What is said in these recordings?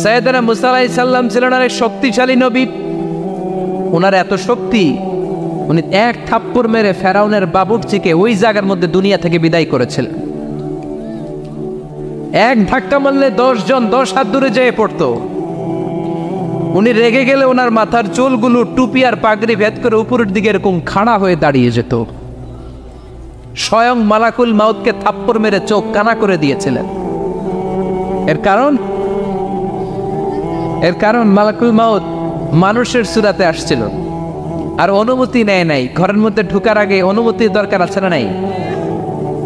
সাইয়েদনা মুসা আলাইহিস সালাম ছিলেন অনেক শক্তিশালী নবী। ওনার এত শক্তি, উনি এক থাপ্পড় মেরে ফেরাউনের বাবুর্চিকে ওই জায়গার মধ্যে দুনিয়া থেকে বিদায় করেছিলেন। এক ধাক্কা মারলে 10 জন 10 হাত দূরে যেয়ে পড়তো। উনি রেগে গেলে ওনার মাথার চুলগুলো টুপি আর পাগড়ি ভেদ করে উপরের দিকে এরকম খাড়া হয়ে দাঁড়িয়ে যেত। স্বয়ং মালাকুল মাউতকে থাপ্পড় মেরে চোখ কানা করে দিয়েছিলেন। এর কারণ মালাকুল মাউত মানুষের সূরাতে আসছিল আর অনুমতি নেয় নাই। ঘরের মধ্যে ঢোকার আগে অনুমতির দরকার আছে না নাই?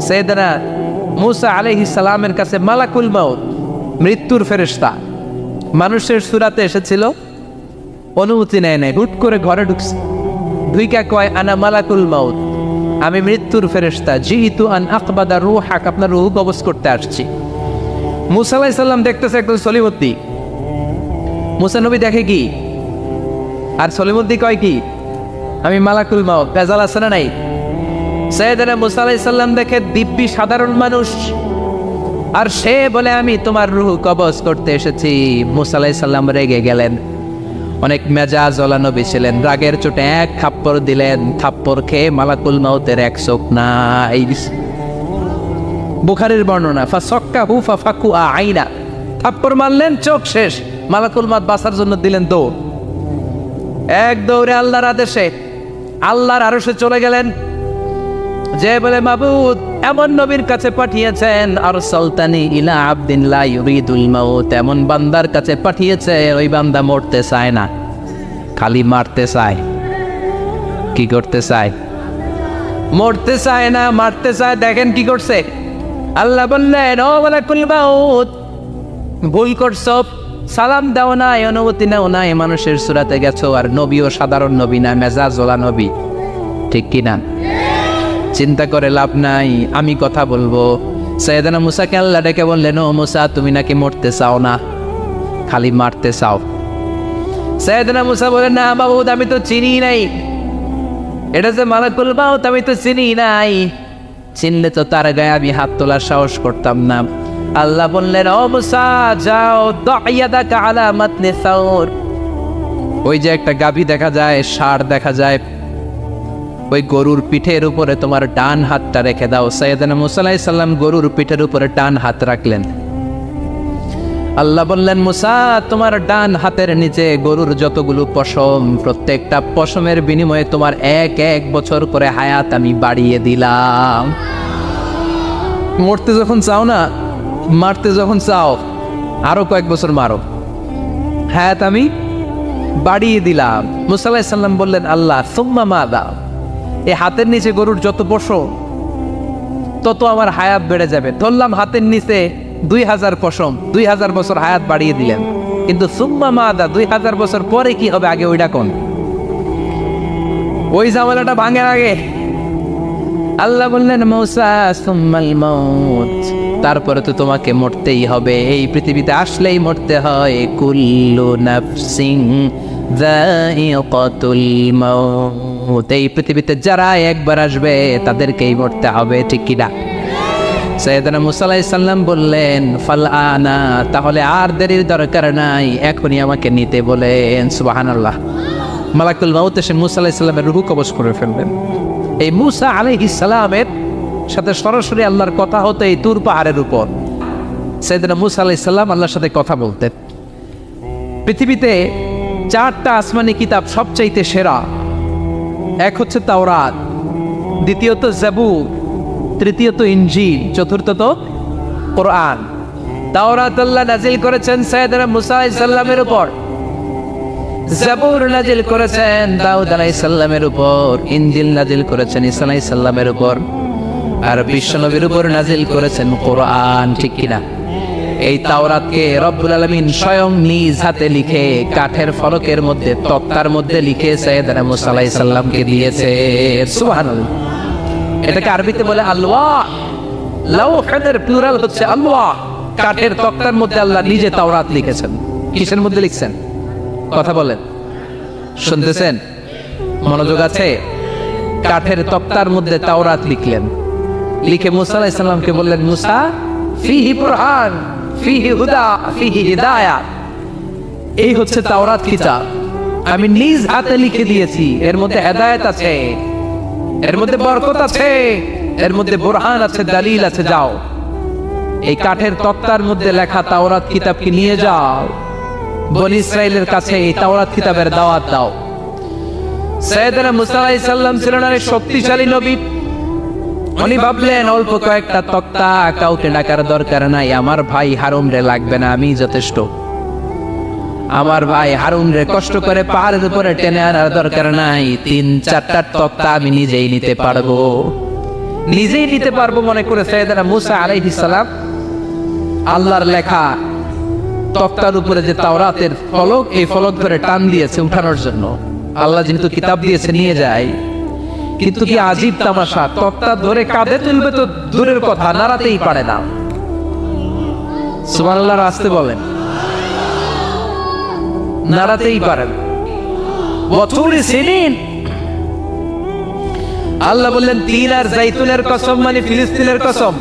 সাইয়েদনা মুসা আলাইহিস সালামের কাছে মালাকুল মাউত মৃত্যুর ফেরেশতা মানুষের সূরাতে এসেছিল, অনুমতি নেয় নাই, হুট করে ঘরে ঢুকছে। ঢুইকা কয় আনা মালাকুল মাউত, আমি মৃত্যুর ফেরেশতা, জিইতু আন আকবাদা রূহাক, আপনার রূহ কবজ করতে আসছি। মুসা আলাইহিস সালাম দেখতেছে একদম সলিমুদ্দি। মুসা নবী দেখে কি আর সলিমুদ্দি কয় কি? আমি মালাকুল মাউত। ভেজাল আছে না নাই? সাইয়েদনা মুসা আলাইহিস সালাম দেখে দিব্যি সাধারণ মানুষ, আর সে বলে আমি তোমার রূহ কবজ করতে এসেছি। মুসা আলাইহিস সালাম রেগে গেলেন। অনেক মেজাজ ওয়ালা নবী ছিলেন। রাগের চোটে এক থাপ্পড় দিলেন। থাপ্পড় খেয়ে মালাকুল মাউতের এক চোখ নাই। বুখারীর বর্ণনা, ফাসাক্কাহু ফাফাকু আইনা, থাপ্পড় মারলেন, চোখ শেষ। মালাকুল মাউত বাঁচার জন্য দিলেন দৌড়। এক দৌড়ে আল্লাহর আদেশে আল্লাহর আরশে চলে গেলেন। যে বলে মাবুদ এমন নবীর কাছে পাঠিয়েছেন, আরসালতানি ইলা আবদিন লা ইউরিদুল মাউত, এমন বান্দার কাছে পাঠিয়েছে ওই বান্দা মরতে চায় না, খালি মারতে চায়। কি করতে চায়? মরতে চায় না, মারতে চায়। দেখেন কি করছে আল্লাহ বললেন, ও মালাকুল মাউত ভুল করছো, সালাম দাও না, অনুমতি নাও না, মানুষের সূরাতে গেছো, আর নবীও সাধারণ নবী না, মেজাজওয়ালা নবী, ঠিক কিনা? চিন্তা করে লাভ নাই, আমি কথা বলবো। সাইয়েদনা মুসাকে আল্লাহ ডেকে বললেন, ও মুসা তুমি নাকি মরতে চাও না, খালি মারতে চাও। সাইয়েদনা মুসা বলেন, না মাবুদ আমি তো চিনি নাই, এটা যে মালাকুল মাউত আমি তো চিনি নাই, চিনলে তো তার গায়ে আমি হাত তোলার সাহস করতাম না। আল্লাহ বললেন, ও মুসা যাও, দাইয়াদাকা আলা মাতনি সাউর, ওই যে একটা গাভী দেখা যায়, ষাঁড় দেখা যায়, ওই গরুর পিঠের উপরে তোমার ডান হাতটা রেখে দাও। সাইয়েদনা মুসা আলাইহিস সালাম গরুর পিঠের উপরে ডান হাত রাখলেন। আল্লাহ বললেন, মুসা তোমার ডান হাতের নিচে গরুর যতগুলো পশম, প্রত্যেকটা পশমের বিনিময়ে তোমার 1 বছর করে হায়াত আমি বাড়িয়ে দিলাম। মরতে যখন চাও না, মারতে যখন চাও, আরো কয়েক বছর মারো, হায়াত আমি বাড়িয়ে দিলাম। মুসা আলাইহিস সালাম বললেন, আল্লাহ সুম্মা মাযা, এই হাতের নিচে গরুর যত পশম তত আমার হায়াত বেড়ে যাবে। ধরলাম হাতের নিচে 2000 পশম, 2000 বছর হায়াত বাড়িয়ে দিলেন, কিন্তু সুম্মা মাদা 2000 বছর পরে কি হবে আগে ওইটা কোন? ওই ঝামেলাটা ভাঙের আগে আল্লাহ বললেন, মুসা সুম্মাল মাউত, তারপরে তো তোমাকে মরতেই হবে, এই পৃথিবীতে আসলেই মরতে হয়। কুল্লু নাফসিন যায়িকাতুল মাউত, এই পৃথিবীতে যারা একবার আসবে তাদেরকেই মরতে হবে, ঠিক কিনা? সাইয়েদনা মুসা আলাইহিস সালাম বললেন, ফাল আনা, তাহলে আর দেরির দরকার নাই, এখনই আমাকে নিতে বলেন। সুবহানাল্লাহ। মালাকুল মাউত এসে মুসা আলাইহিস সালামের রূহ কবজ করে ফেললেন। এই মুসা আলাইহিস সালামের সাথে সরাসরি আল্লাহর কথা হতো এই তুর পাহাড়ের উপর। সাইয়েদনা মুসা আলাইহিস সালাম আল্লাহর সাথে কথা বলতেন। পৃথিবীতে 4টা আসমানি কিতাব সবচাইতে সেরা। এক হচ্ছে তাওরাত, দ্বিতীয়ত জাবুর, তৃতীয়ত ইনজিল, চতুর্থত কোরআন। তাওরাত আল্লাহ নাজিল করেছেন সাইয়েদনা মুসা আলাইহিস সালামের উপর, জাবুর নাজিল করেছেন দাউদ আলাইহিস সালামের উপর, ইনজিল নাজিল করেছেন ঈসা আলাইহিস সালামের উপর, আর বিশ্বনবীর উপর নাজিল করেছেন কোরআন, ঠিক কিনা? এই তাওরাতকে রব্বুল আলামিন স্বয়ং নিজ হাতে লিখে কাঠের ফলকের মধ্যে, তক্তার মধ্যে লিখে সাইয়েদনা মুসা আলাইহিস সালামকে দিয়েছে। সুবহানাল্লাহ। এটাকে আরবিতে বলে আলওয়াহ। লাওহের প্লুরাল হচ্ছে আলওয়াহ। কাঠের তক্তার মধ্যে আল্লাহ নিজে তাওরাত লিখেছেন। কিসের মধ্যে লিখছেন? কথা বলেন, শুনতেছেন? মনোযোগ আছে? কাঠের তক্তার মধ্যে তাওরাত লিখলেন। লিখে মুসা আলাইহিস সালামকে বললেন, মুসা ফিহি বুরহান ফিহি হুদা ফিহি হিদায়া। এই হচ্ছে তাওরাত কিতাব, আমি নিজ হাতে লিখে দিয়েছি। এর মধ্যে হেদায়েত আছে, এর মধ্যে বরকত আছে, এর মধ্যে বুরহান আছে, দলিল আছে। যাও এই কাঠের তক্তার মধ্যে লেখা তাওরাত কিতাবকে নিয়ে যাও, বনি ইসরাইলের কাছে এই তাওরাত কিতাবের দাওয়াত দাও। সাইয়েদনা মুসা আলাইহিস সালাম ছিলেন এক শক্তিশালী নবী। উনি ভাবলেন অল্প কয়েকটা তক্তা, কাউকে ডাকার দরকার নাই, আমার ভাই হারুন রে লাগবে না, আমি যথেষ্ট। আমার ভাই হারুন রে কষ্ট করে পাহাড়ের উপরে টেনে আনার দরকার নাই, 3-4টা তক্তা আমি নিজেই নিতে পারবো, নিজেই নিতে পারবো মনে করে সাইয়েদনা মুসা আলাইহিস সালাম আল্লাহর লেখা তক্তার উপরে যে তাওরাতের ফলক, এই ফলক ধরে টান দিয়েছে উঠানোর জন্য। আল্লাহ যেহেতু কিতাব দিয়েছে নিয়ে যায়, কিন্তু কি আজীব তামাশা, তক্তা ধরে কাঁধে তুলবে তো দূরের কথা, নাড়াতেই পারে না। সুবহানাল্লাহ, আসতে বলেন, নাড়াতেই পারেন। ওয়াতুরি সিনিন, আল্লাহ বললেন তিন আর জাইতুনের কসম, মানে ফিলিস্তিনের কসম।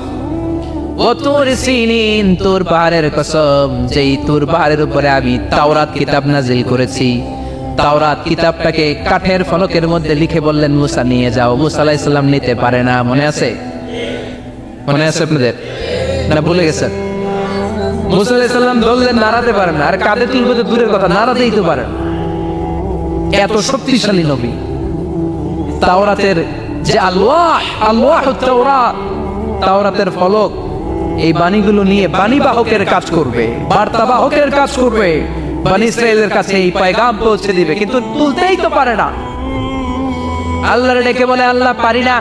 ওয়াতুরি সিনিন, তুর পাহাড়ের কসম, যেই তুর পাহাড়ের উপরে আমি তাওরাত কিতাব নাজিল করেছি। তাওরাত কিতাবটাকে কাঠের ফলকের মধ্যে লিখে বললেন মুসা নিয়ে যাও। মুসা আলাইহিস সালাম নিতে পারে না, মনে আছে? মনে আছে আপনাদের না ভুলে গেছেন? মুসা আলাইহিস সালাম ধরলেন, নাড়াতে পারেন না, আর কাঁধে তুলবে তো দূরের কথা, নাড়াতেই তো পারেন। এত শক্তিশালী নবী। তাওরাতের যে আল্লাহ তাওরাত, তাওরাতের ফলক, এই বাণীগুলো নিয়ে বাণীবাহকের কাজ করবে, বার্তাবাহকের কাজ করবে, বনি ইসরাইলের কাছে এই পয়গাম পৌঁছে দিবে, কিন্তু তুলতেই তো পারে না। আল্লাহর ডেকে বলে, আল্লাহ পারি না।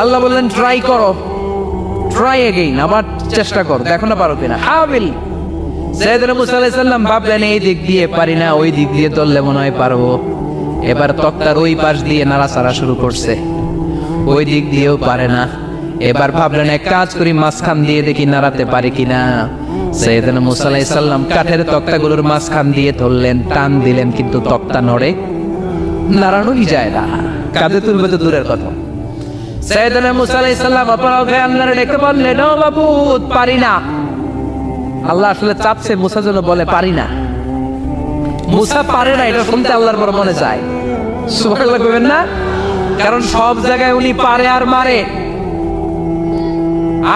আল্লাহ বললেন ট্রাই করো, ট্রাই এগেইন, আবার চেষ্টা করো, দেখো না পারো কিনা। হাবিল সাইয়েদনা মুসা আলাইহিস সালাম ভাবলেন এই দিক দিয়ে পারি না, ওই দিক দিয়ে ধরলে মনে হয় পারবো। এবার তক্তার ওই পাশ দিয়ে নাড়াচাড়া শুরু করছে, ওই দিক দিয়েও পারে না। এবার ভাবলেন এক কাজ করি, মাঝখান দিয়ে দেখি নাড়াতে পারি কিনা। সাইয়েদনা মুসা আলাইহিস সালাম কাঠের তক্তাগুলোর মাঝখান দিয়ে ধরলেন, টান দিলেন, কিন্তু তক্তা নড়ে, নাড়ানোই যায় না, কাঁধে তুলবে তো দূরের কথা। সাইয়েদনা মুসা আলাইহিস সালাম অপরাধ হয়ে আল্লাহর ডেকে বললেন, ও মাবুদ, পারি না। আল্লাহ আসলে চাপছে মুসা যেন বলে পারি না। মুসা পারে না, এটা শুনতে আল্লাহর বড় মনে চায়। সুবহানাল্লাহ কইবেন না? কারণ সব জায়গায় উনি পারে আর মারে।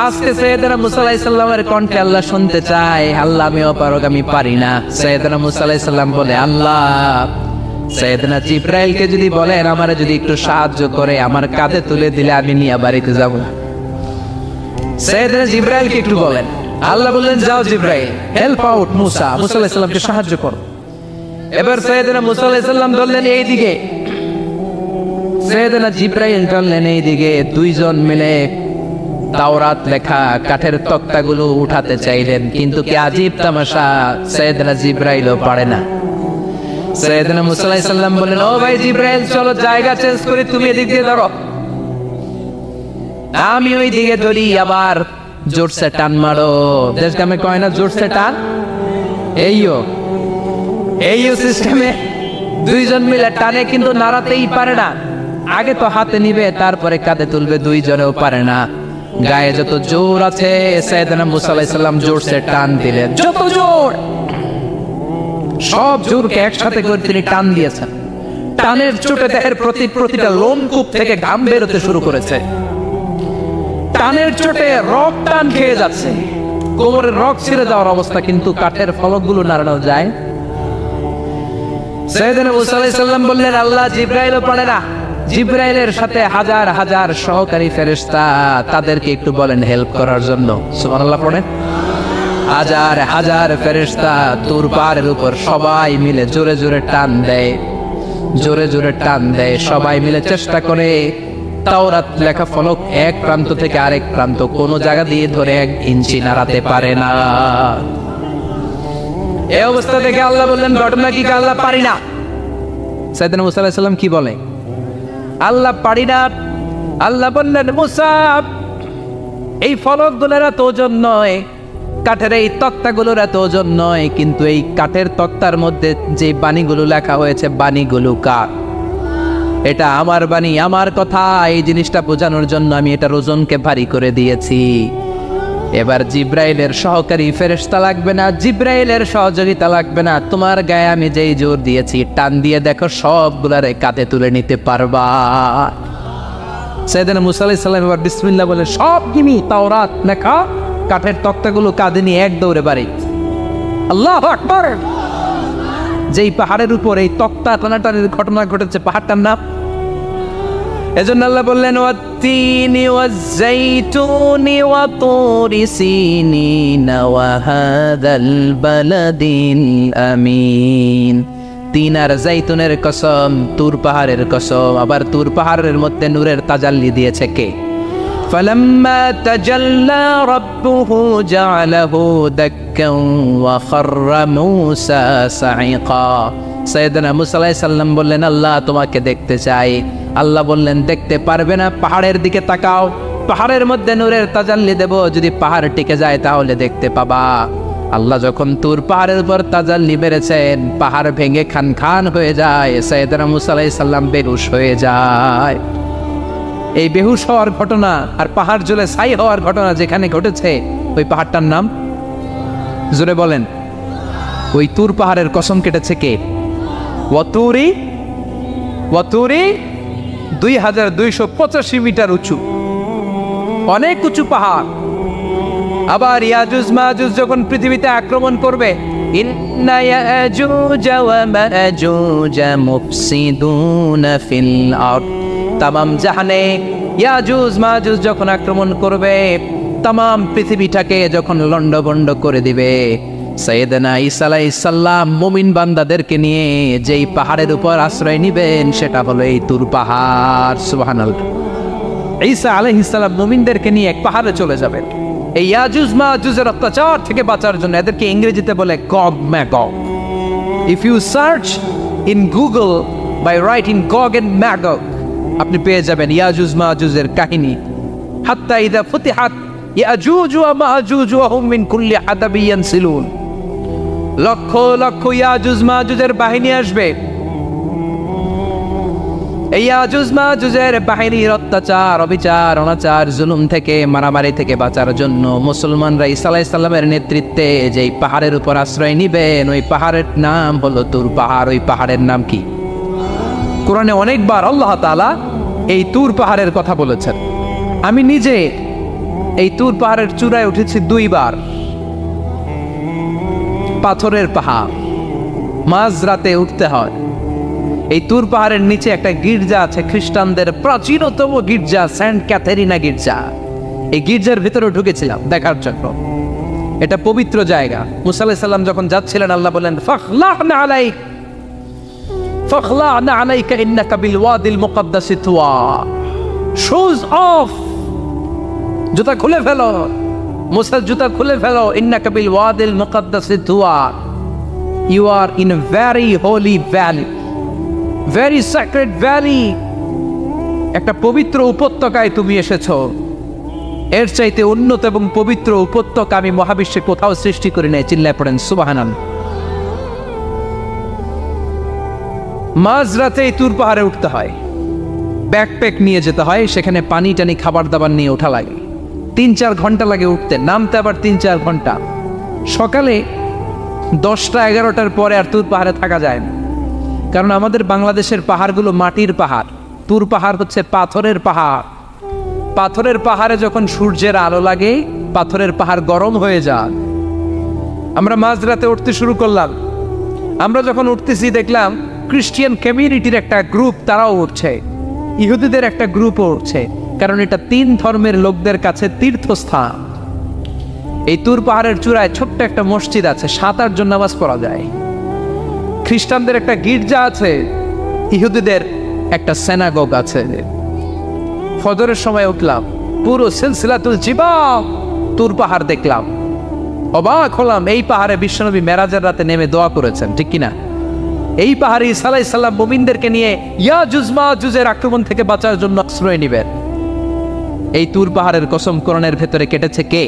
আজকে সাইয়েদনা মুসা আলাইহিস সালামের কণ্ঠে আল্লাহ শুনতে চায়, আল্লাহ আমি অপারগ, আমি পারি না। সাইয়েদনা মুসা আলাইহিস সালাম বলে, আল্লাহ সাইয়েদনা জিবরাইলকে যদি বলেন আমারে যদি একটু সাহায্য করে, আমার কাঁধে তুলে দিলে আমি নিয়ে বাড়িতে যাব। সাইয়েদনা জিবরাইলকে একটু বলেন। আল্লাহ বললেন, যাও জিবরাইল, হেল্প আউট মুসা, মুসা আলাইহিস সালামকে সাহায্য করো। এবার সাইয়েদনা মুসা আলাইহিস সালাম ধরলেন এইদিকে, সাইয়েদনা জিবরাইল ধরলেন এইদিকে। দুইজন মিলে তাওরাত লেখা কাঠের তক্তাগুলো উঠাতে চাইলেন, কিন্তু কি আজীব তামাশা, সাইয়েদনা জিবরাইলও পারে না। সাইয়েদনা মুসা আলাইহিস সালাম বললেন, ও ভাই জিবরাইল, চলো জায়গা চেঞ্জ করে তুমি এদিক দিয়ে ধরো, আমি ওই দিকে ধরি, আবার জোরসে টান মারো। দেশ গ্রামে কয় না জোরসে টান, এইও সিস্টেমে দুইজন মিলে টানে, কিন্তু নাড়াতেই পারে না। আগে তো হাতে নিবে, তারপরে কাঁধে তুলবে, দুইজনেও পারে না। গায়ে যত জোর আছে, সাইয়েদনা মুসা আলাইহিস সালাম জোরসে টান দিলেন, যত জোর, সব জোরকে একসাথে করে তিনি টান দিয়েছেন। টানের চোটে দেহের প্রতিটা লোমকূপ থেকে ঘাম বেরোতে শুরু করেছে। টানের চোটে রক টান খেয়ে যাচ্ছে, কোমরের রক ছিঁড়ে যাওয়ার অবস্থা, কিন্তু কাঠের ফলকগুলো নাড়ানো যায়। সাইয়েদনা মুসা আলাইহিস সালাম বললেন, আল্লাহ জিবরাইলও পারে না। জিবরাইলের সাথে হাজার হাজার সহকারী ফেরেশতা, তাদেরকে একটু বলেন হেল্প করার জন্য। সুবহানাল্লাহ পড়েন। হাজার হাজার ফেরেশতা তুর পাহাড়ের উপর সবাই মিলে জোরে জোরে টান দেয়, জোরে জোরে টান দেয়। সবাই মিলে চেষ্টা করে তাওরাত লেখা ফলক এক প্রান্ত থেকে আরেক প্রান্ত কোন জায়গা দিয়ে ধরে 1 ইঞ্চি নাড়াতে পারে না। এই অবস্থা দেখে আল্লাহ বললেন, ঘটনা কি? আল্লাহ পারি না। সাইয়েদনা মুসা আলাইহিস সালাম কি বলে? আল্লাহ পারি না। আল্লাহ বললেন, মুসা, এই ফলকগুলোর এত ওজন নয়, কাঠের এই তক্তাগুলোর এত ওজন নয়, কিন্তু এই কাঠের তক্তার মধ্যে যে বাণীগুলো লেখা হয়েছে, বাণীগুলো কার? এটা আমার বাণী, আমার কথা। এই জিনিসটা বোঝানোর জন্য আমি এটার ওজনকে ভারী করে দিয়েছি। এবার জিব্রাইলের সহকারী ফেরেশতা লাগবে না, জিব্রাইলের সহযোগিতা লাগবে না, তোমার গায়ে আমি যেই জোর দিয়েছি টান দিয়ে দেখো সবগুলারে কাঁধে তুলে নিতে পারবা। সাইয়েদনা মুসা আলাইহিস সালাম এবার বিসমিল্লাহ বলে সব গিনি তাওরাত লেখা কাঠের তক্তাগুলো কাঁধে নিয়ে এক দৌড়ে বাড়ি। আল্লাহু আকবার। যেই পাহাড়ের উপর এই তক্তা টানাটানির ঘটনা ঘটেছে পাহাড়টার নাম, এজন্য আল্লাহ বললেন ওয়াত্তিনি ওয়াজ্জাইতুনি ওয়া তুরি সিনিনা ওয়া হাযাল বালাদিল আমিন। তিন আর জাইতুনের কসম, তুর পাহাড়ের কসম। আবার তুর পাহাড়ের মধ্যে নূরের তাজাল্লি দিয়েছে কে? فلما تجلى ربه جعله دكا وخر موسى صعقا। সাইয়েদনা মুসা আলাইহিস সালাম বললেন আল্লাহ তোমাকে দেখতে চাই। আল্লাহ বললেন দেখতে পারবে না, পাহাড়ের দিকে তাকাও, পাহাড়ের মধ্যে নূরের তাজাল্লি দেব, যদি পাহাড় টিকে যায় তাহলে দেখতে পাবা। আল্লাহ যখন তুর পাহাড়ের উপর তাজাল্লি মেরেছেন, পাহাড় ভেঙে খান খান হয়ে যায়, সাইয়েদনা মুসা আলাইহিস সালাম বেহুশ হয়ে যায়। এই বেহুশ হওয়ার ঘটনা আর পাহাড় জ্বলে ছাই হওয়ার ঘটনা যেখানে ঘটেছে, ওই পাহাড়টার নাম জোরে বলেন। ওই তুর পাহাড়ের কসম কেটেছে কে? ওয়াতুরি। ওয়াতুরি 2285 মিটার উঁচু, অনেক উঁচু পাহাড়। আবার ইয়াজুজ মাজুজ যখন পৃথিবীতে আক্রমণ করবে, ইন্না ইয়াজুজ ওয়া মাজুজ মুফসিদুনা ফিল আরদ। তামাম জাহানে ইয়াজুজ মাজুজ যখন আক্রমণ করবে, তামাম পৃথিবীটাকে যখন লন্ডভন্ড করে দিবে, সাইয়েদনা ঈসা আলাইহিস সালাম মুমিন বান্দাদেরকে নিয়ে যেই পাহাড়ের উপর আশ্রয় নিবেন সেটা হলো এই তুর পাহাড়। সুবহানাল্লাহ। ঈসা আলাইহিস সালাম মুমিনদেরকে নিয়ে এক পাহাড়ে চলে যাবেন এই ইয়াজুজ মাজুজের অত্যাচার থেকে বাঁচার জন্য। এদেরকে ইংরেজিতে বলে Gog Magog. If you search in Google by writing Gog and Magog, আপনি পেয়ে যাবেন ইয়াজুজ মাজুজের কাহিনী। হাত্তা ইযা ফুতিহাত ইয়াজুজ ওয়া মাজুজ ওয়া হুম মিন কুল্লি হাদাবিন ইয়ানসিলুন। লক্ষ লক্ষ ইয়াজুজ মাজুজের বাহিনী আসবে। এই ইয়াজুজ মাজুজের বাহিনীর অত্যাচার, অবিচার, অনাচার, জুলুম থেকে, মারামারি থেকে বাঁচার জন্য মুসলমানরা ঈসা আলাইহিস সালামের নেতৃত্বে যেই পাহাড়ের উপর আশ্রয় নিবেন, ওই পাহাড়ের নাম হলো তুর পাহাড়। ওই পাহাড়ের নাম কি? কোরআনে অনেকবার আল্লাহ তাআলা এই তুর পাহাড়ের কথা বলেছেন। আমি নিজে এই তুর পাহাড়ের চূড়ায় উঠেছি 2 বার। পাথরের পাহাড়, মাঝরাতে উঠতে হয়। এই তুর পাহাড়ের নিচে একটা গির্জা আছে, খ্রিস্টানদের প্রাচীনতম গির্জা, সেন্ট ক্যাথেরিনা গির্জা। এই গির্জার ভিতরে ঢুকেছিলাম দেখার জন্য। এটা পবিত্র জায়গা। মুসা আলাইহিস সালাম যখন যাচ্ছিলেন, আল্লাহ বলেন ফাখলা'না আলাইক ফাখলা'না আলাইকা ইন্নাকা বিল ওয়াদিল মুকদ্দাসি তুয়া। শুজ অফ, জুতা খুলে ফেলো। মুসা জুতা খুলে ফেলো। ইন্নাকা বিল ওয়াদিল মুকদ্দাসি তুয়া। You are in a very holy valley, very sacred valley. একটা পবিত্র উপত্যকায় তুমি এসেছো। এর চাইতে উন্নত এবং পবিত্র উপত্যকা আমি মহাবিশ্বে কোথাও সৃষ্টি করি নাই। চিল্লায় পড়েন সুবহানাল্লাহ। মাঝরাতে এই তুর পাহাড়ে উঠতে হয়, ব্যাকপ্যাক নিয়ে যেতে হয়, সেখানে পানি টানি খাবার দাবার নিয়ে ওঠা লাগে। 3-4 ঘন্টা লাগে উঠতে, নামতে আবার 3-4 ঘন্টা। সকালে 10টা-11টার পরে আর তুর পাহাড়ে থাকা যায় না, কারণ আমাদের বাংলাদেশের পাহাড়গুলো মাটির পাহাড়, তুর পাহাড় হচ্ছে পাথরের পাহাড়। পাথরের পাহাড়ে যখন সূর্যের আলো লাগে, পাথরের পাহাড় গরম হয়ে যায়। আমরা মাঝরাতে উঠতে শুরু করলাম। আমরা যখন উঠতেছি দেখলাম খ্রিস্টিয়ান কমিউনিটির একটা গ্রুপ, তারাও উঠছে, ইহুদিদের একটা গ্রুপও উঠছে, কারণ এটা 3 ধর্মের লোকদের কাছে তীর্থস্থান। এই তুর পাহাড়ের চূড়ায় ছোট্ট একটা মসজিদ আছে, 7-8 জন নামাজ পড়া যায়। খ্রিস্টানদের একটা গির্জা আছে, ইহুদিদের একটা সিনাগগ আছে। ফজরের সময় উঠলাম, পুরো সিলসিলাতুল জিবাল তুর পাহাড় দেখলাম। অবাক হলাম, এই পাহাড়ে বিশ্বনবী মেরাজের রাতে নেমে দোয়া করেছেন, ঠিক কিনা? এই পাহাড়ে ঈসা আলাইহিস সালাম মুমিনদেরকে নিয়ে ইয়াজুজ মাজুজের আক্রমণ থেকে বাঁচার জন্য আশ্রয় নিবেন। এই তুর পাহাড়ের কসম কোরআনের ভেতরে কেটেছে কে?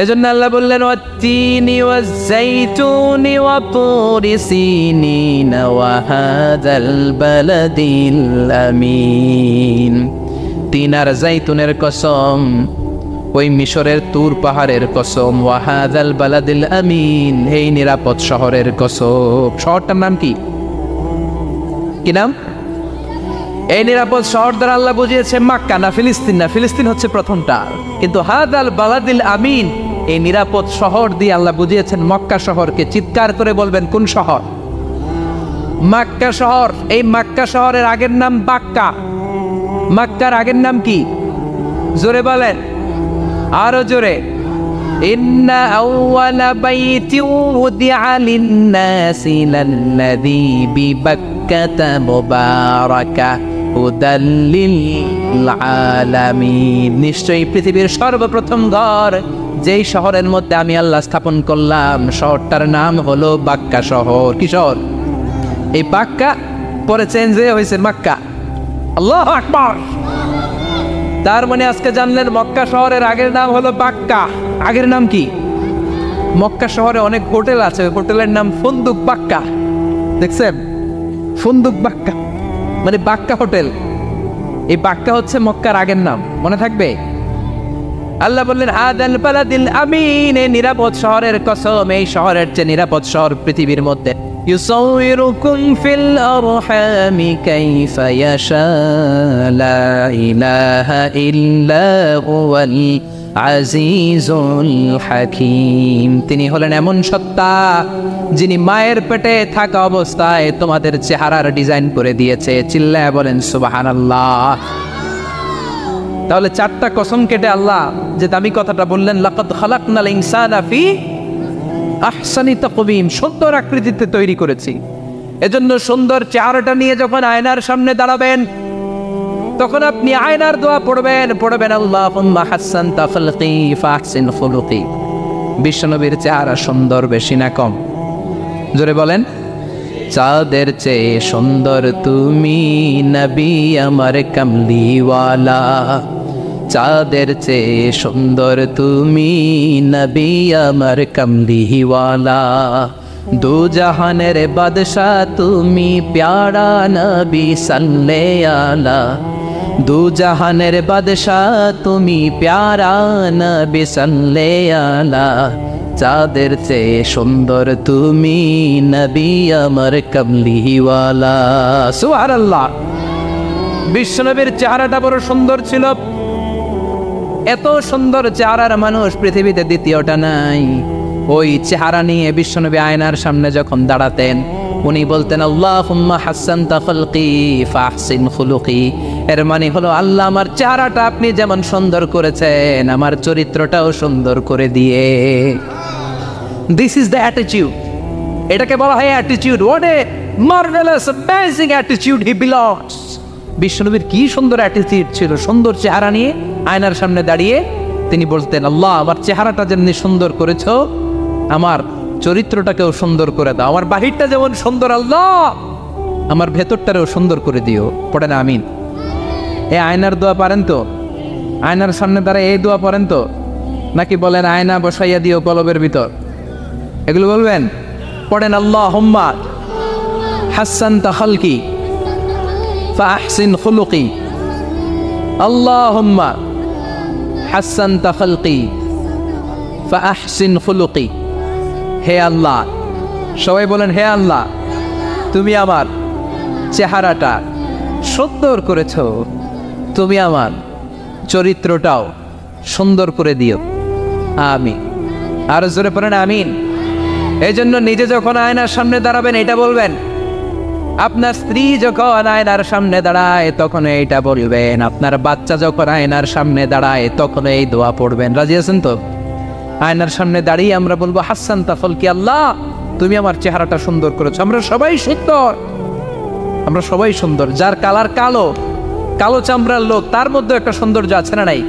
এজন্য আল্লাহ বললেন ওয়াত্তিনি ওয়াজ্জাইতুনি ওয়া তুরি সিনিনা ওয়া হাযাল বালাদিল আমিন। তিন আর জাইতুনের কসম, ওই মিশরের তুর পাহাড়ের কসম, ওয়া হাযাল বালাদিল আমিন, এই নিরাপদ শহরের কসম। শহরটার নাম কি? কি নাম? এই নিরাপদ শহর দ্বারা আল্লাহ বুঝিয়েছে মক্কা, না ফিলিস্তিন না, ফিলিস্তিন হচ্ছে প্রথমটা। কিন্তু হাযাল বালাদিল আমিন, এই নিরাপদ শহর দিয়ে আল্লাহ বুঝিয়েছেন মক্কা শহরকে। চিৎকার করে বলবেন কোন শহর? মক্কা শহর। এই মক্কা শহরের আগের নাম বাক্কা। মক্কার আগের নাম কি? জোরে বলেন, আরো জোরে। ইন্না আউওয়ালা বাইতিন উদিআ লিন-নাসি লাল্লাযী বিবাক্কাতা মুবারাকা হুদাল লিল আলামিন, নিশ্চয়ই পৃথিবীর সর্বপ্রথম ঘর যেই শহরের মধ্যে আমি আল্লাহ স্থাপন করলাম, শহরটার নাম হলো বাক্কা শহর। কি শহর? এই বাক্কা পরে চেঞ্জ হয়ে হয়েছে মক্কা। আল্লাহু আকবার। তার মানে আজকে জানলেন মক্কা শহরের আগের নাম হলো বাক্কা। আগের নাম কি? মক্কা শহরে অনেক হোটেল আছে, হোটেলের নাম ফুন্দুক বাক্কা। দেখছেন? ফুন্দুক বাক্কা মানে বাক্কা হোটেল। এই বাক্কা হচ্ছে মক্কার আগের নাম, মনে থাকবে। আল্লাহ বললেন হাযাল বালাদিল আমিন, এই নিরাপদ শহরের কসম, এই শহরের চেয়ে নিরাপদ শহর পৃথিবীর মধ্যে। ইউসাউইরুকুম ফিল আরহামি কাইফা ইয়াশা লা ইলাহা ইল্লা হুয়াল আজিজুল হাকিম, তিনি হলেন এমন সত্তা যিনি মায়ের পেটে থাকা অবস্থায় তোমাদের চেহারার ডিজাইন করে দিয়েছে। চিল্লায়া বলেন সুবহানাল্লাহ। তাহলে চারটা কসম কেটে আল্লাহ যে দামি কথাটা বললেন, লাকাদ খালাকনাল ইনসানা ফি আহসানি তাকওয়িম, সুন্দর আকৃতিতে তৈরি করেছি। এজন্য সুন্দর চেহারাটা নিয়ে যখন আয়নার সামনে দাঁড়াবেন, তখন আপনি আয়নার দোয়া পড়বেন আল্লাহুম্মা হাসসানতা খালকি ফাহসিন খুলুকি। বিশ্বনবীর চেহারা সুন্দর বেশি না কম? জোরে বলেন। চাঁদের চেয়ে সুন্দর তুমি নবী আমার কামলিওয়ালা, চাঁদের চেয়ে সুন্দর তুমি নবী আমার কামলিওয়ালা, দু জাহানের বাদশাহ তুমি প্যারা নবী সাল্লে আলা, দু জাহানের বাদশাহ তুমি প্যারা নবী সাল্লে আলা, চাঁদের চেয়ে সুন্দর তুমি নবী আমার কামলিওয়ালা। সুবহানাল্লাহ। বিশ্বনবীর চেহারাটা বড় সুন্দর ছিল। এত সুন্দর চেহারার মানুষ পৃথিবীতে দ্বিতীয়টা নাই। ওই চেহারা নিয়ে বিশ্বনবী আয়নার সামনে যখন দাঁড়াতেন, উনি বলতেন আল্লাহুম্মা হাসসানতা খালকি ফাহসিন খুলুকি। এর মানে হলো আল্লাহ আমার চেহারাটা আপনি যেমন সুন্দর করেছেন, আমার চরিত্রটাও সুন্দর করে দিয়ে। This is the attitude. এটাকে বলা হয় attitude. What a marvellous amazing attitude he belongs. বিশ্বনবীর কি সুন্দর অ্যাটিটিউড ছিল। সুন্দর চেহারা নিয়ে আয়নার সামনে দাঁড়িয়ে তিনি বলতেন, আল্লাহ আমার চেহারাটা যেমনি সুন্দর করেছো, আমার চরিত্রটাকেও সুন্দর করে দাও। আমার বাহিরটা যেমন সুন্দর, আল্লাহ আমার ভেতরটারেও সুন্দর করে দিও। পড়েন আমিন। এই আয়নার দোয়া পারেন তো? আয়নার সামনে দাঁড়ায় এই দোয়া পড়েন তো? নাকি বলেন আয়না বসাইয়া দিও কলবের ভিতর? এগুলো বলবেন? পড়েন আল্লাহুম্মা হাসসানতা খালকি ফাহসিন খুলুকি, আল্লাহুম্মা হাসসানতা খালকি ফাহসিন খুলুকি। হে আল্লাহ, সবাই বলেন হে আল্লাহ তুমি আমার চেহারাটা সুন্দর করেছ, তুমি আমার চরিত্রটাও সুন্দর করে দিও। আমিন। আর জোরে পড়েন আমিন। এই জন্য নিজে যখন আয়নার সামনে দাঁড়াবেন এটা বলবেন, আপনার স্ত্রী যখন আয়নার সামনে দাঁড়ায় তখন এইটা বলবেন, আপনার বাচ্চা যখন আয়নার সামনে দাঁড়ায় তখন এই দোয়া পড়বেন। রাজি আছেন তো? আয়নার সামনে দাঁড়িয়ে আমরা বলবো হাসসানতা খালকি, আল্লাহ তুমি আমার চেহারাটা সুন্দর করেছো। আমরা সবাই সুন্দর, আমরা সবাই সুন্দর। যার কালার কালো, কালো চামড়ার লোক, তার মধ্যে একটা সৌন্দর্য আছে না নাই?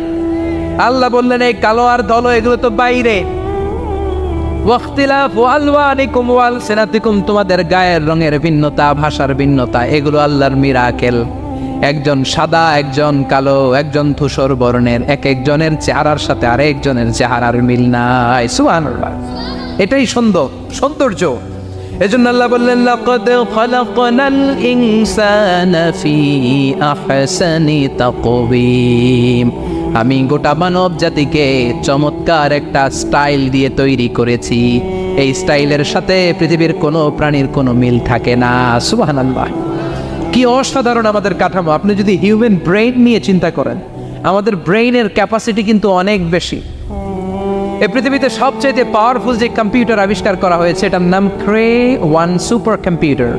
আল্লাহ বললেন এই কালো আর ধলো এগুলো তো বাইরে। ওয়াখতিলাফু আলওয়ানিকুম ওয়া আলসিনাতিকুম, তোমাদের গায়ের রঙের ভিন্নতা, ভাষার ভিন্নতা, এগুলো আল্লাহর মিরাকেল। একজন সাদা, একজন কালো, একজন ধূসর বর্ণের, এক একজনের চেহারার সাথে আরেকজনের চেহারার মিল নাই। সুবহানাল্লাহ। এটাই সৌন্দর্য। এজন্য আল্লাহ বললেন লাকাদ খালাকনাল ইনসানা ফি আহসানি তাকওয়িম, আমি গোটা মানব জাতিকে চমৎকার একটা স্টাইল দিয়ে তৈরি করেছি। এই স্টাইলের সাথে পৃথিবীর কোনো প্রাণীর কোনো মিল থাকে না। সুবহানাল্লাহ, কি অসাধারণ আমাদের কাঠামো। আপনি যদি হিউম্যান ব্রেইন নিয়ে চিন্তা করেন, আমাদের ব্রেইনের ক্যাপাসিটি কিন্তু অনেক বেশি। এই পৃথিবীতে সবচেয়ে পাওয়ারফুল যে কম্পিউটার আবিষ্কার করা হয়েছে এটার নাম Cray one super computer.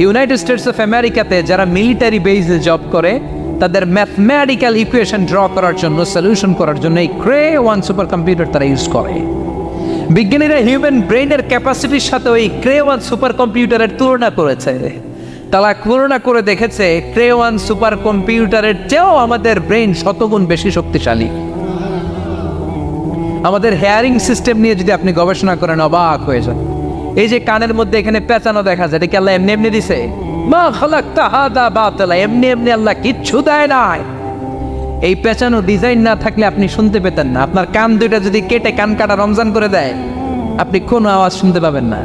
United States of আমেরিকাতে যারা মিলিটারি বেসে জব করে তাদের ম্যাথমেটিক্যাল ইকুয়েশন ড্র করার জন্য, সলিউশন করার জন্য এই ক্রে-1 সুপার কম্পিউটার তারা ইউজ করে। বিজ্ঞানীরা হিউম্যান ব্রেইনের ক্যাপাসিটির সাথে ওই ক্রে-1 সুপার কম্পিউটারের তুলনা করেছে। তারা তুলনা করে দেখেছে ক্রে-1 সুপার কম্পিউটারের চেয়েও আমাদের ব্রেইন শতগুণ বেশি শক্তিশালী। আমাদের হেয়ারিং সিস্টেম নিয়ে যদি আপনি গবেষণা করেন অবাক হয়ে যান। এই যে কানের মধ্যে এখানে পেঁচানো দেখা যায়, এটা কি আল্লাহ এমনি এমনি দিছে? মা খালাকতা হাদা বাতিলা, এমনি এমনি আল্লাহ কিচ্ছু দেয় নাই। এই পেঁচানো ডিজাইন না থাকলে আপনি শুনতে পেতেন না। আপনার কান দুইটা যদি কেটে কান কাটা রমজান করে দেয়, আপনি কোনো আওয়াজ শুনতে পাবেন না।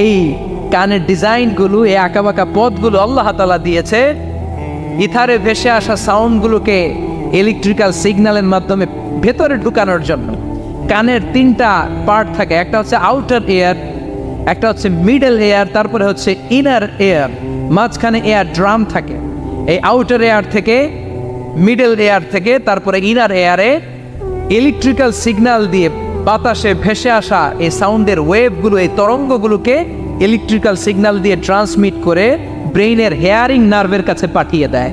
এই কানের ডিজাইনগুলো, এই আঁকাবাঁকা পথগুলো আল্লাহ তাআলা দিয়েছে ইথারে ভেসে আসা সাউন্ডগুলোকে ইলেকট্রিক্যাল সিগন্যালের মাধ্যমে ভেতরে ঢুকানোর জন্য। কানের তিনটা পার্ট থাকে, একটা হচ্ছে আউটার এয়ার, একটা হচ্ছে মিডল এয়ার, তারপরে হচ্ছে ইনার এয়ার, মাঝখানে এয়ার ড্রাম থাকে। এই আউটার এয়ার থেকে, মিডল এয়ার থেকে তারপরে ইনার এয়ারে ইলেকট্রিক্যাল সিগন্যাল দিয়ে বাতাসে ভেসে আসা এই সাউন্ডের ওয়েভগুলো, এই তরঙ্গগুলোকে ইলেকট্রিক্যাল সিগন্যাল দিয়ে ট্রান্সমিট করে ব্রেইনের হেয়ারিং নার্ভের কাছে পাঠিয়ে দেয়।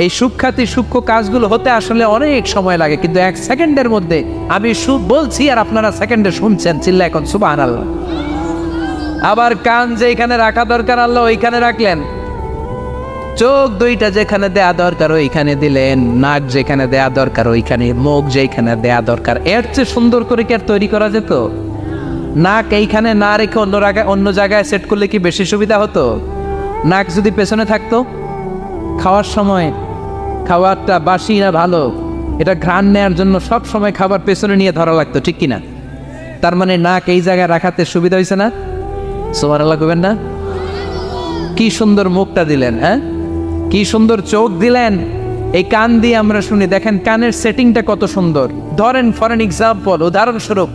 এই সূক্ষ্ম কাজগুলো হতে আসলে অনেক সময় লাগে, কিন্তু 1 সেকেন্ডের মধ্যে আমি বলছি আর আপনারা সেকেন্ডে শুনছেন। চিল্লা এখন সুবহানাল্লাহ। আবার কান যেখানে রাখা দরকার আল্লাহ ওইখানে রাখলেন, চোখ দুইটা যেখানে দেয়া দরকার ওইখানে দিলেন, নাক যেখানে দেয়া দরকার ওইখানে, মুখ যেখানে দেয়া দরকার। এর চেয়ে সুন্দর করে কি আর তৈরি করা যেত? নাক এইখানে না রেখে অন্য জায়গায় সেট করলে কি বেশি সুবিধা হতো? নাক যদি পেছনে থাকতো, খাওয়ার সময় খাবারটা বাসি না ভালো এটা ঘ্রাণ নেওয়ার জন্য সব সময় খাবার পেছনে নিয়ে ধরা লাগতো, ঠিক কিনা? তার মানে নাক এই জায়গায় রাখাতে সুবিধা হয়েছে না? সুবহানাল্লাহ কইবেন না? কি সুন্দর মুখটা দিলেন, হ্যাঁ, কি সুন্দর চোখ দিলেন। এই কান দিয়ে আমরা শুনি, দেখেন কানের সেটিংটা কত সুন্দর। ধরেন ফর এন এক্সাম্পল, উদাহরণস্বরূপ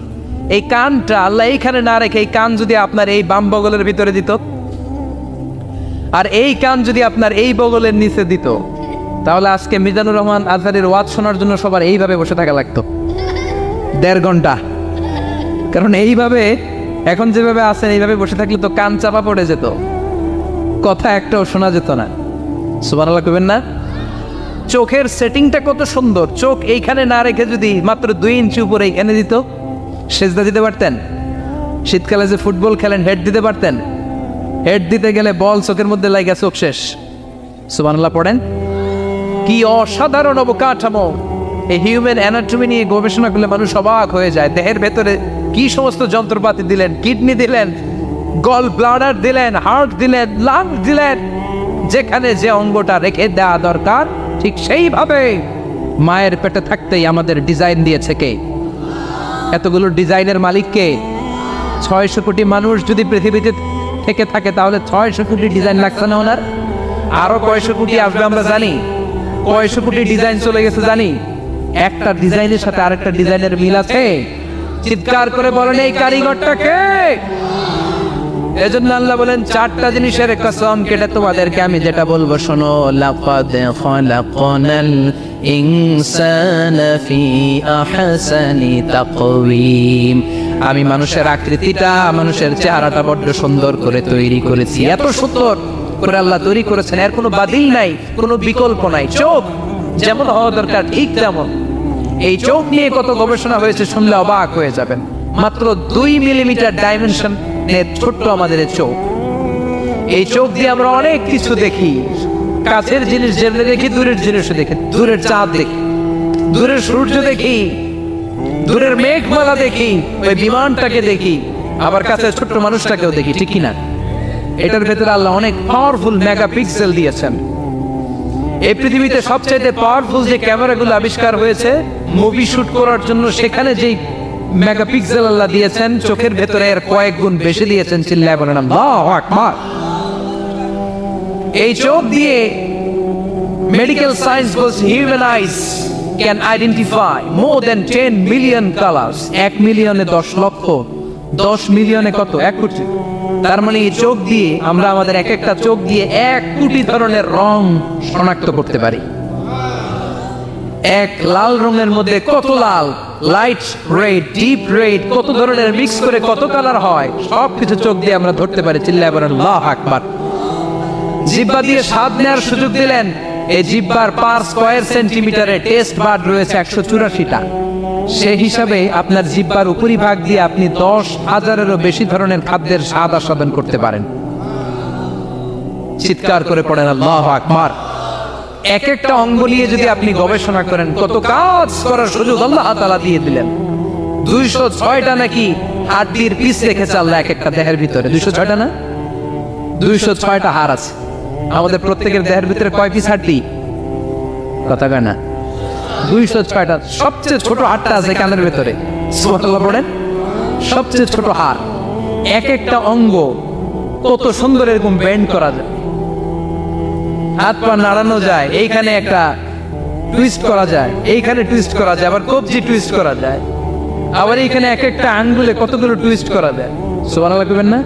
এই কানটা আল্লাহ এইখানে না রেখে এই কান যদি আপনার এই বাম বগলের ভিতরে দিত, আর এই কান যদি আপনার এই বগলের নিচে দিত, তাহলে আজকে মিজানুর রহমান আজহারের ওয়াজ শোনার জন্য সবার এইভাবে বসে থাকা লাগতো 1.5 ঘন্টা। কারণ এইভাবে এখন যেভাবে আছেন এইভাবে বসে থাকলে তো কান চাপা পড়ে যেত, কথা একটাও শোনা যেত না। সুবহানাল্লাহ কইবেন না? চোখের সেটিংটা কত সুন্দর। চোখ এইখানে না রেখে যদি মাত্র 2 ইঞ্চি উপরে এনে দিত, সেজদা দিতে পারতেন। শীতকালে যে ফুটবল খেলেন, হেড দিতে পারতেন। হেড দিতে গেলে বল চোখের মধ্যে লাগা চোখ শেষ। সুবহানাল্লাহ পড়েন। কি অসাধারণ অবকাঠামো। এই হিউম্যান অ্যানাটমি নিয়ে গবেষণা করলে মানুষ অবাক হয়ে যায়। দেহের ভেতরে কি সমস্ত যন্ত্রপাতি দিলেন, কিডনি দিলেন, গল ব্লাডার দিলেন, হার্ট দিলেন, লাং দিলেন। যেখানে যে অঙ্গটা রেখে দেওয়া দরকার ঠিক সেইভাবে মায়ের পেটে থাকতেই আমাদের ডিজাইন দিয়েছে কে? এতগুলো ডিজাইনের মালিক কে? 600 কোটি মানুষ যদি পৃথিবীতে থেকে থাকে তাহলে 600 কোটি ডিজাইন লাগছে না ওনার? আরো কয়শো কোটি আসবে আমরা জানি। কয়শো কোটি ডিজাইন চলে গেছে জানি। একটা ডিজাইনের সাথে আরেকটা ডিজাইনের মিল আছে? চিৎকার করে বলেন এই কারিগরটা কে? এজন্য আল্লাহ বলেন 4টা জিনিসের কসম কেটে তোমাদেরকে আমি যেটা বলবো শোনো। লাকাদ খালাকনাল ইনসানা ফি আহসানি তাকওয়িম। আমি মানুষের আকৃতিটা, মানুষের চেহারাটা বড্ড সুন্দর করে তৈরি করেছি। এত সুন্দর করে আল্লাহ তৈরি করেছেন, এর কোনো বাতিল নাই, কোনো বিকল্প নাই। চোখ যেমন হওয়া দরকার ঠিক তেমন। এই চোখ নিয়ে কত গবেষণা হয়েছে শুনলে অবাক হয়ে যাবেন। মাত্র 2 মিলিমিটার ডাইমেনশন ছোট্ট আমাদের চোখ। এই চোখ দিয়ে আমরা অনেক কিছু দেখি। কাছের জিনিস যেমনি দেখি, দূরের জিনিসও দেখি। দূরের চাঁদ দেখি, দূরের সূর্য দেখি, দূরের মেঘমালা দেখি, ওই বিমানটাকে দেখি, আবার কাছে ছোট্ট মানুষটাকেও দেখি, ঠিক কিনা? এটার ভেতরে আল্লাহ অনেক পাওয়ারফুল মেগাপিক্সেল দিয়েছেন। এই পৃথিবীতে সবচাইতে পাওয়ারফুল যে ক্যামেরাগুলো আবিষ্কার হয়েছে মুভি শুট করার জন্য, সেখানে যেই মেগাপিক্সেল আল্লাহ দিয়েছেন চোখের ভেতরে এর কয়েক গুণ বেশি দিয়েছেন। চিল্লায় বলেন আল্লাহু আকবার। এই চোখ দিয়ে Medical science was human eyes can identify more than 10 million colors. 1 মিলিয়নে 10 লক্ষ, 10 মিলিয়নে কত? 1 কোটি। তার মানে এই চোখ দিয়ে আমরা আমাদের এক একটা চোখ দিয়ে 1 কোটি ধরনের রং শনাক্ত করতে পারি। এক লাল রঙের মধ্যে কত লাল, লাইট রেড, ডিপ রেড, কত ধরনের মিক্স করে কত কালার হয়, সবকিছু চোখ দিয়ে আমরা ধরতে পারি। চিল্লায় বলেন আল্লাহু আকবার। জিহ্বা দিয়ে স্বাদ নেওয়ার সুযোগ দিলেন। এই জিহ্বার পার স্কয়ার সেন্টিমিটারে টেস্ট বাড রয়েছে 184টা। সেই হিসাবে আপনার জিহ্বার উপরিভাগ দিয়ে আপনি 10,000-এরও বেশি ধরনের খাদ্যের স্বাদ আস্বাদন করতে পারেন। চিৎকার করে পড়েন আল্লাহু আকবার। এক একটা অঙ্গ নিয়ে যদি আপনি গবেষণা করেন, কত কাজ করার সুযোগ আল্লাহ তাআলা দিয়ে দিলেন। 206টা নাকি হাড়ের পিস রেখেছে আল্লাহ এক একটা দেহের ভিতরে। 206টা না, 206টা হাড় আছে আমাদের প্রত্যেকের দেহের ভিতরে। কয় পিস হাড়ি? কথা কয় না, 206টা। সবচেয়ে ছোট হাড়টা আছে কানের ভিতরে। সুবহানাল্লাহ পড়েন। সবচেয়ে ছোট হাড়। এক একটা অঙ্গ কত সুন্দর এরকম বেন্ড করা যায়, হাত পা নাড়ানো যায়, এইখানে একটা টুইস্ট করা যায়, এইখানে টুইস্ট করা যায়, আবার কবজি টুইস্ট করা যায়, আবার এইখানে এক একটা আঙ্গুলে কতগুলো টুইস্ট করা যায়। সুবহানাল্লাহ কইবেন না?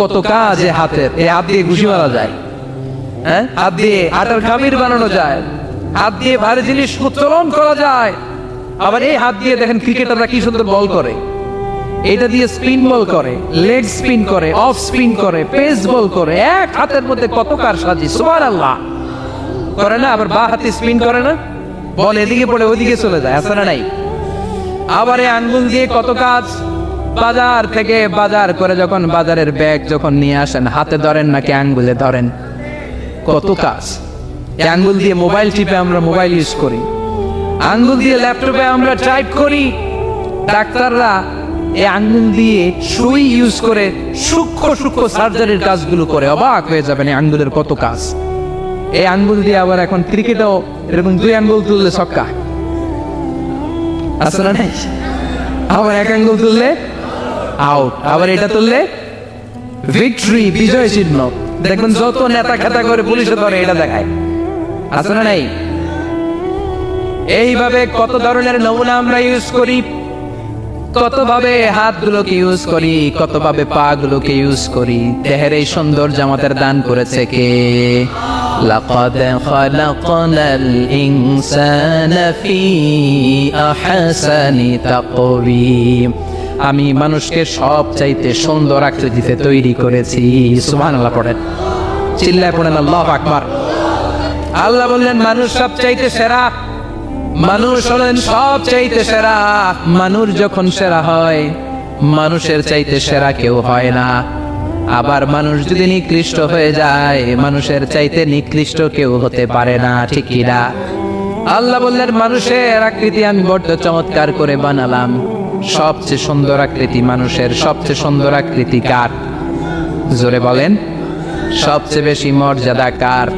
কত কাজ এই হাতের। এই হাত দিয়ে ঘুষি মারা যায়, হ্যাঁ, হাত দিয়ে আটার খামির বানানো যায়, হাত দিয়ে ভারী জিনিস উত্তোলন করা যায়। আবার এই হাত দিয়ে দেখেন ক্রিকেটাররা কি সুন্দর বল করে। এটা দিয়ে স্পিন বল করে, লেগ স্পিন করে, অফ স্পিন করে, পেস বল করে। এক হাতের মধ্যে কত কারসাজি। সুবহানাল্লাহ করে না? আবার বাঁ হাতে স্পিন করে না, বল এদিকে পড়ে ওদিকে চলে যায়, আছে না নাই? আবার এই আঙ্গুল দিয়ে কত কাজ। বাজার থেকে বাজার করে যখন বাজারের ব্যাগ যখন নিয়ে আসেন, হাতে ধরেন নাকি আঙ্গুলে ধরেন? কত কাজ। এই আঙ্গুল দিয়ে মোবাইল টিপে আমরা মোবাইল ইউজ করি, আঙ্গুল দিয়ে ল্যাপটপে আমরা টাইপ করি। ডাক্তাররা এই আঙ্গুল দিয়ে সুই ইউজ করে সূক্ষ্ম সূক্ষ্ম সার্জারির কাজগুলো করে। অবাক হয়ে যাবেন এই আঙ্গুলের কত কাজ। এই আঙ্গুল দিয়ে আবার এখন ক্রিকেটেও এরকম 2 আঙ্গুল তুললে ছক্কা, আছে না নাই? আবার 1 আঙ্গুল তুললে আউট, আবার এটা তুললে ভিক্টরি, বিজয় চিহ্ন। দেখবেন যত নেতা খেতা করে পুলিশে ধরে এটা দেখায়, আছে না নাই? এইভাবে কত ধরনের নমুনা আমরা ইউজ করি, কতভাবে হাতগুলোকে ইউজ করি, কতভাবে পা গুলোকে ইউজ করি। দেহের এই সৌন্দর্য আমাদের দান করেছে কে? লাকাদ খালাকনাল ইনসানা ফি আহসানি তাকওয়িম। আমি মানুষকে সবচাইতে সুন্দর আকৃতিতে তৈরি করেছি। সুবহানাল্লাহ পড়েন, চিল্লায় পড়েন আল্লাহু আকবার। আল্লাহ বললেন মানুষ সবচাইতে সেরা, মানুষ হলেন সবচাইতে সেরা। মানুষ যখন সেরা হয়, মানুষের চাইতে সেরা কেউ হয় না। আবার মানুষ যদি নিকৃষ্ট হয়ে যায়, মানুষের চাইতে নিকৃষ্ট কেউ হতে পারে না, ঠিক কি না? আল্লাহ বললেন মানুষের আকৃতি আমি বড্ড চমৎকার করে বানালাম। সবচেয়ে সুন্দর আকৃতি মানুষের। সবচেয়ে সুন্দর আকৃতি কার? জোরে বলেন। সবচেয়ে বেশি মর্যাদা কার?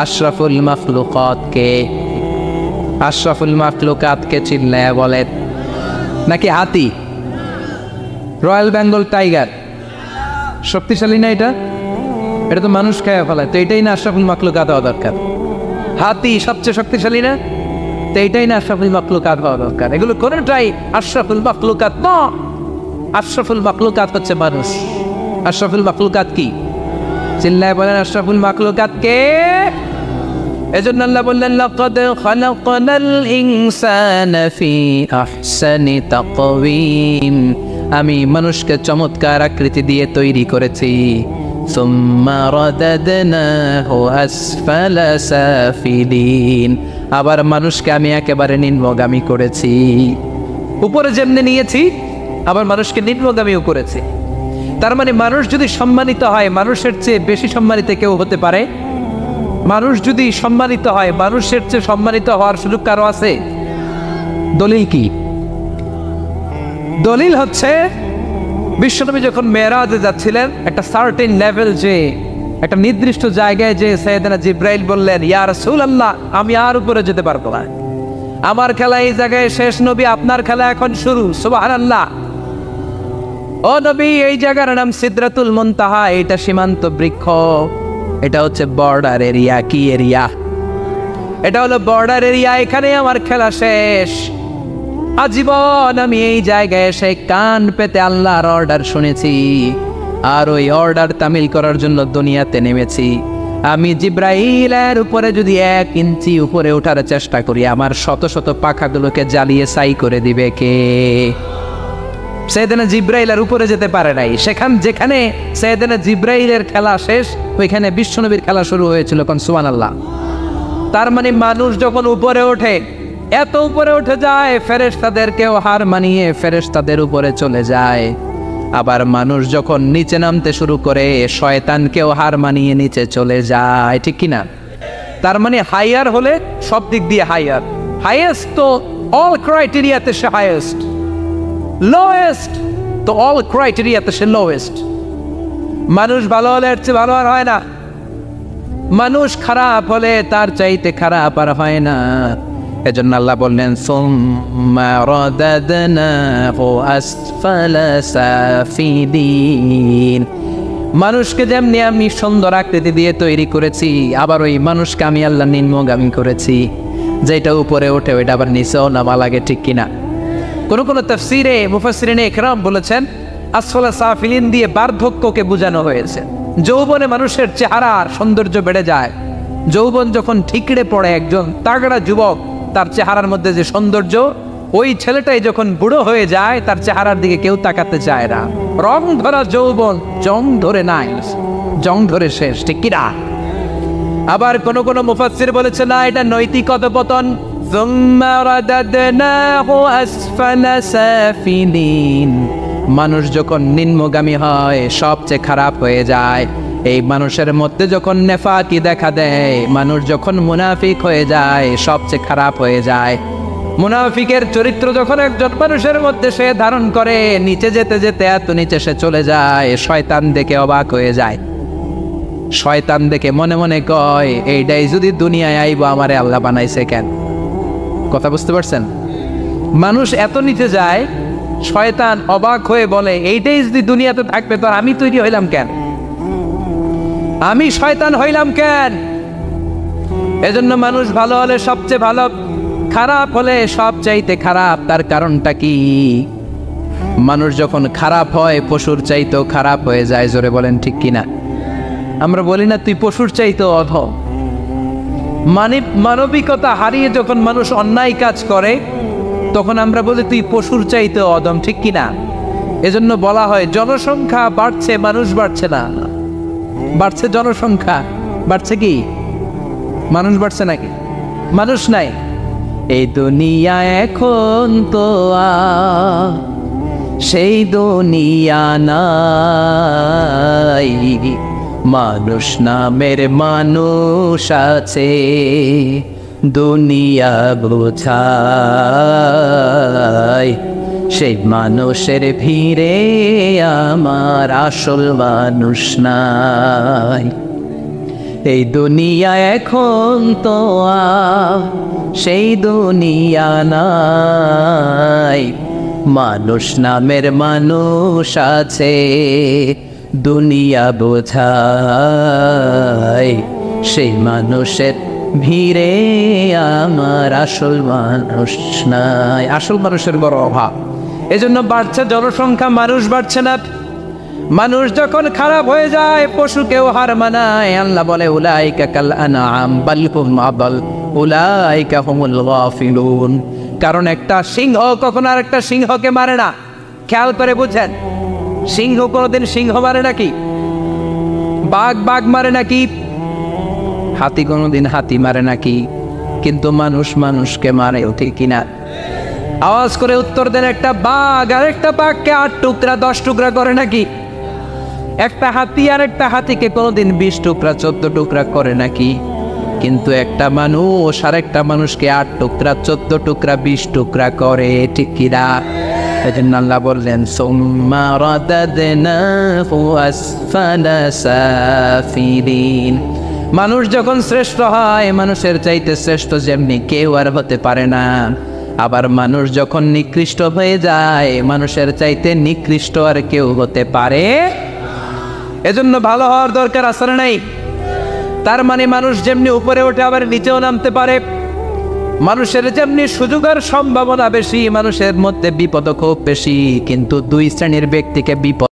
আশরাফুল মাখলুকাত কে? আশরাফুল মাখলুকাত কে? চিল্লায়া বলেন। নাকি হাতি? রয়্যাল বেঙ্গল টাইগার শক্তিশালী না? এটা এটা তো মানুষ খায় ফেলায়, তো এটাই না আশরাফুল মাখলুকাত হওয়া দরকার? হাতি সবচেয়ে শক্তিশালী না? তো এইটাই না আশরাফুল মাখলুকাত হওয়া দরকার? এগুলো কোনটাই আশরাফুল মাখলুকাত না। আশরাফুল মাখলুকাত হচ্ছে মানুষ। আশরাফুল মাখলুকাত কি? চিল্লায় বলেন আশরাফুল মাখলুকাত কে? এজন্য আল্লাহ বললেন লাকাদ খালাকনাল ইনসানা ফি আহসানি তাকওয়িম। আমি মানুষকে চমৎকার আকৃতি দিয়ে তৈরি করেছি। সুম্মা রাদাদনাহু আসফালা সাফিলিন। আবার মানুষকে আমি একেবারে নিম্নগামী করেছি। উপরে যেমনি নিয়েছি, আবার মানুষকে নিম্নগামীও করেছি। তার মানে মানুষ যদি সম্মানিত হয়, মানুষের চেয়ে বেশি সম্মানিত কেউ হতে পারে? মানুষ যদি সম্মানিত হয়, মানুষের চেয়ে সম্মানিত হওয়ার সুযোগ কারো আছে? দলিল কি? দলিল হচ্ছে বিশ্বনবী যখন মেরাজে যাচ্ছিলেন, একটা সার্টেন লেভেল, যে একটা নির্দিষ্ট জায়গায় যে সাইয়েদনা জিব্রাইল বললেন ইয়া রাসূলুল্লাহ আমি আর উপরে যেতে পারবো না, আমার খেলা এই জায়গায় শেষ, নবী আপনার খেলা এখন শুরু। সুবহানাল্লাহ। ও নবী, এই জায়গার নাম সিদরাতুল মুনতাহা, এটা সীমান্ত বৃক্ষ। এটা হচ্ছে বর্ডার এরিয়া। কি এরিয়া? এটা হলো বর্ডার এরিয়া। এখানে আমার খেলা শেষ। আজীবন আমি এই জায়গায় এসে কান পেতে আল্লাহর অর্ডার শুনেছি, আর ওই অর্ডার তামিল করার জন্য দুনিয়াতে নেমেছি। আমি জিব্রাইলের উপরে যদি 1 ইঞ্চি উপরে ওঠার চেষ্টা করি, আমার শত শত পাখাগুলোকে জ্বালিয়ে ছাই করে দিবে কে? সাইয়েদনা জিব্রাইলের উপরে যেতে পারে নাই। যেখানে সাইয়েদনা জিব্রাইলের খেলা শেষ, ওইখানে বিশ্বনবীর খেলা শুরু হয়েছিল। কোন সুবহানাল্লাহ। তার মানে মানুষ যখন উপরে ওঠে, এত উপরে উঠে যায়, ফেরেশতাদেরকেও হার মানিয়ে ফেরেশতাদের উপরে চলে যায়। আবার মানুষ যখন নিচে নামতে শুরু করে, শয়তানকেও হার মানিয়ে নিচে চলে যায়। ঠিক কিনা? তার মানে হাইয়ার হলে সব দিক দিয়ে হাইয়ার। হাইয়েস্ট তো অল ক্রাইটেরিয়াতে সে হাইয়েস্ট, লোয়েস্ট তো অল ক্রাইটেরিয়াতে সে লোয়েস্ট। মানুষ ভালো হলে এর চেয়ে ভালো আর হয় না, মানুষ খারাপ হলে তার চাইতে খারাপ আর হয় না। এজন্য আল্লাহ বললেন সুম্মা রাদাদনাহু আসফালা সাফিলিন। মানুষকে যেমনি আমি সুন্দর আকৃতি দিয়ে তৈরি করেছি, আবার ওই মানুষকে আমি আল্লাহ নিম্নগামী করেছি। যেটা উপরে ওঠে ওইটা আবার নিচেও নামা লাগে। ঠিক কিনা? কোন কোন তাফসীরে মুফাসসিরিনে ইকরাম বলেছেন আসফালা সাফিলিন দিয়ে বার্ধক্যকে বোঝানো হয়েছে। যৌবনে মানুষের চেহারার সৌন্দর্য বেড়ে যায়। যৌবন যখন ঠিকরে পড়ে, একজন তাগড়া যুবক, তার চেহারার মধ্যে যে সৌন্দর্য, ওই ছেলেটাই যখন বুড়ো হয়ে যায়, তার চেহারার দিকে কেউ তাকাতে চায় না। রং ধরা যৌবন জং ধরে নাই, জং ধরে শেষ। ঠিক কিনা? আবার কোন কোন মুফাসসির বলেছে না, এটা নৈতিক অধঃপতন। সুম্মা রাদাদনাহু আসফালা সাফিলিন। মানুষ যখন নিম্নগামী হয়, সবচেয়ে খারাপ হয়ে যায়। এই মানুষের মধ্যে যখন নেফাকি দেখা দেয়, মানুষ যখন মুনাফিক হয়ে যায়, সবচেয়ে খারাপ হয়ে যায়। মুনাফিকের চরিত্র যখন একজন মানুষের মধ্যে সে ধারণ করে, নিচে যেতে যেতে এত নিচে সে চলে যায়, শয়তান দেখে অবাক হয়ে যায়। শয়তান দেখে মনে মনে কয়, এইটাই যদি দুনিয়ায় আইব, আমারে আল্লাহ বানাইছে কেন? কথা বুঝতে পারছেন? মানুষ এত নিচে যায়, শয়তান অবাক হয়ে বলে, এইটাই যদি দুনিয়াতে থাকবে, তো আমি তৈরি হইলাম কেন? আমি শয়তান হইলাম কেন? এজন্য মানুষ ভালো হলে সবচেয়ে ভালো, খারাপ হলে সবচাইতে খারাপ। তার কারণটা কি? মানুষ যখন খারাপ হয়, পশুর চাইতেও খারাপ হয়ে যায়। জোরে বলেন ঠিক কিনা? আমরা বলি না তুই পশুর চাইতেও অধম। মানবিকতা হারিয়ে যখন মানুষ অন্যায় কাজ করে, তখন আমরা বলি তুই পশুর চাইতেও অধম। ঠিক কিনা? এজন্য বলা হয় জনসংখ্যা বাড়ছে, মানুষ বাড়ছে না। বাড়ছে জনসংখ্যা, বাড়ছে কি? মানুষ বাড়ছে নাকি? মানুষ নাই। এই দুনিয়া এখন তো সেই দুনিয়া নাই, মানুষ নামের মানুষ আছে, দুনিয়া বোঝায়। সেই মানুষের ভিড়ে আমার আসল মানুষ নাই। এই দুনিয়া এখন তো সেই দুনিয়া নাই, মানুষ নামের মানুষ আছে, দুনিয়া বোঝায়। সেই মানুষের ভিড়ে আমার আসল মানুষ নাই। আসল মানুষের বড় অভাব। এজন্য বাড়ছে জনসংখ্যা, মানুষ বাড়ছে না। মানুষ যখন খারাপ হয়ে যায়, পশুকেও হার মানায়। আল্লাহ বলে উলাইকা কাল আনআম বাল হুম আদাল উলাইকা হুমুল গাফিলুন। কারণ একটা সিংহ কখনো আর একটা সিংহকে মারে না। খেয়াল করে বুঝেন, সিংহ কোনোদিন সিংহ মারে নাকি? বাঘ বাঘ মারে নাকি? হাতি কোনোদিন হাতি মারে নাকি? কিন্তু মানুষ মানুষকে মারে, ঠিক কিনা? আওয়াজ করে উত্তর দেন, একটা বাঘ আর একটা বাঘকে 8 টুকরা 10 টুকরা করে নাকি? একটা হাতি আর একটা হাতিকে কোনোদিন 20 টুকরা 14 টুকরা করে নাকি? কিন্তু একটা মানুষ আর একটা মানুষকে 8 টুকরা 14 টুকরা 20 টুকরা করে, ঠিক কিনা? এজন্য আল্লাহ বললেন সুম্মা রাদাদনাহু আসফালা সাফিলিন। মানুষ যখন শ্রেষ্ঠ হয়, মানুষের চাইতে শ্রেষ্ঠ যেমনি কেউ আর হতে পারে না। আবার মানুষ যখন নিকৃষ্ট হয়ে যায়, মানুষের চাইতে নিকৃষ্ট আর কেউ হতে পারে। এজন্য ভালো হওয়ার দরকার আছে না নাই? তার মানে মানুষ যেমনি উপরে ওঠে আবার নিচেও নামতে পারে, মানুষের যেমনি সুযোগের সম্ভাবনা বেশি, মানুষের মধ্যে বিপদ খুব বেশি, কিন্তু দুই শ্রেণীর ব্যক্তিকে বিপদ